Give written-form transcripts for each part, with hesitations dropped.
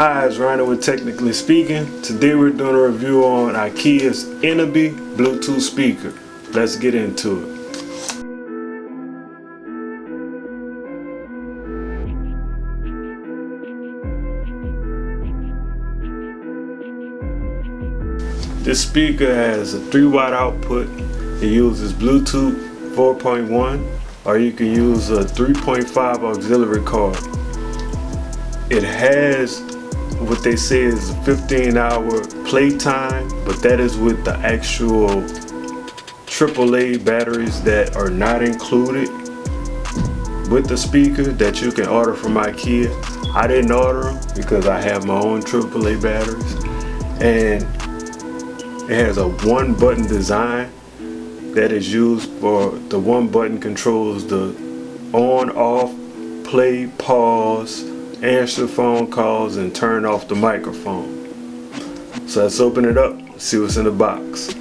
Hi, it's Rhino with Technically Speaking. Today we're doing a review on Ikea's Eneby Bluetooth speaker. Let's get into it. This speaker has a 3-watt output. It uses Bluetooth 4.1, or you can use a 3.5 auxiliary cord. It has what they say is a 15-hour playtime, but that is with the actual AAA batteries that are not included with the speaker that you can order from Ikea. I didn't order them because I have my own AAA batteries, and it has a one-button design that is used for the one button controls the on, off, play, pause, answer phone calls, and turn off the microphone. So let's open it up and see what's in the box.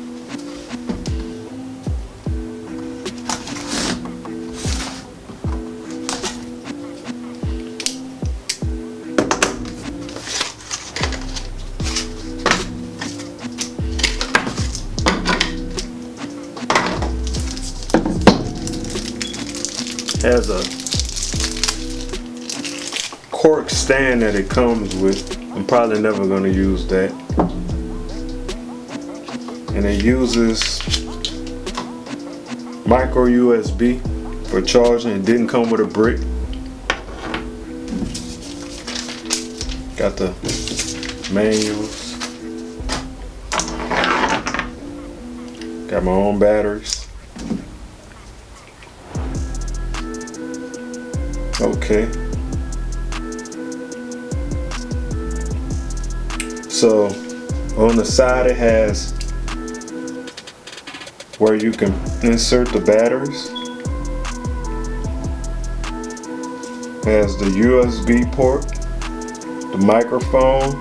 Has a cork stand that it comes with. I'm probably never going to use that. And it uses micro USB for charging. It didn't come with a brick. Got the manuals. Got my own batteries. Okay, so on the side it has where you can insert the batteries. It has the USB port, the microphone,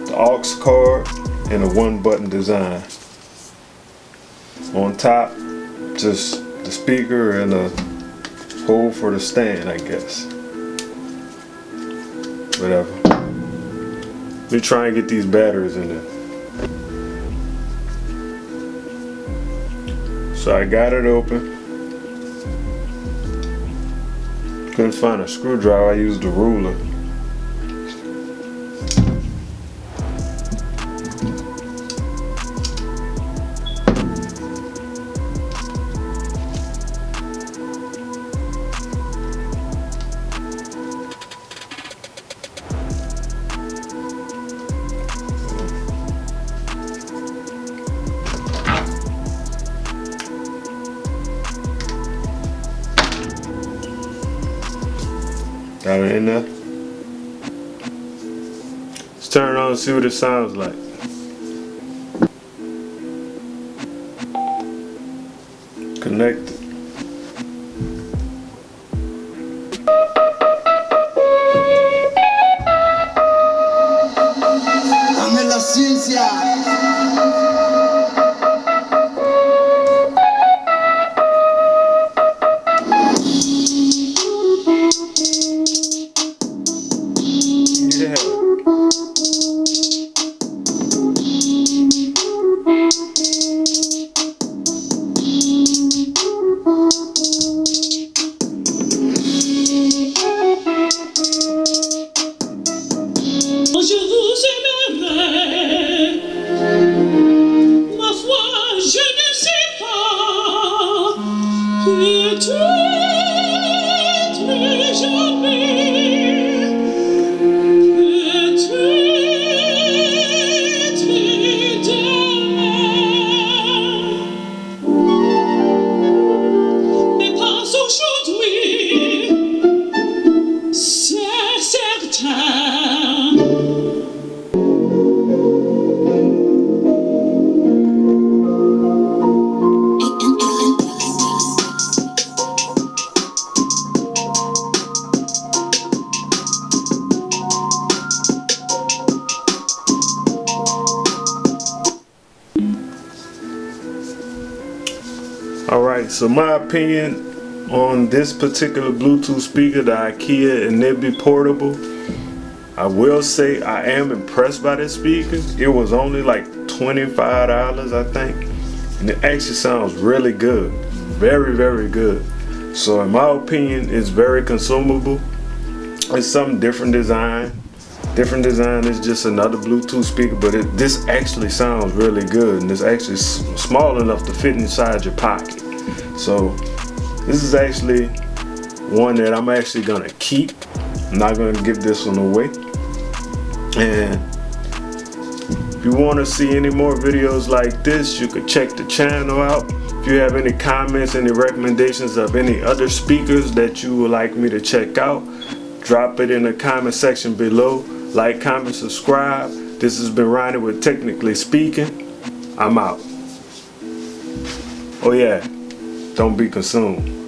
the aux cord, and a one-button design. On top, just the speaker and a hole for the stand, I guess. Whatever. Let me try and get these batteries in there. So I got it open. Couldn't find a screwdriver, I used a ruler. Got it in there. Let's turn it on and see what it sounds like. Connected. Dame la ciencia. Je vous aimerai, ma foi, je ne sais pas, peut-être jamais, peut-être demain, mais pas aujourd'hui, c'est certain. Alright, so my opinion on this particular Bluetooth speaker, the Ikea Eneby Portable, I will say I am impressed by this speaker. It was only like $25, I think, and it actually sounds really good, very, very good. So in my opinion, it's very consumable. It's some different design. Different design is just another Bluetooth speaker, but this actually sounds really good, and it's actually small enough to fit inside your pocket. So this is actually one that I'm actually gonna keep. I'm not gonna give this one away. And if you want to see any more videos like this, you could check the channel out. If you have any comments, any recommendations of any other speakers that you would like me to check out, drop it in the comment section below. Like, comment, subscribe. This has been Ronnie with Technically Speaking. I'm out. Oh yeah, don't be consumed.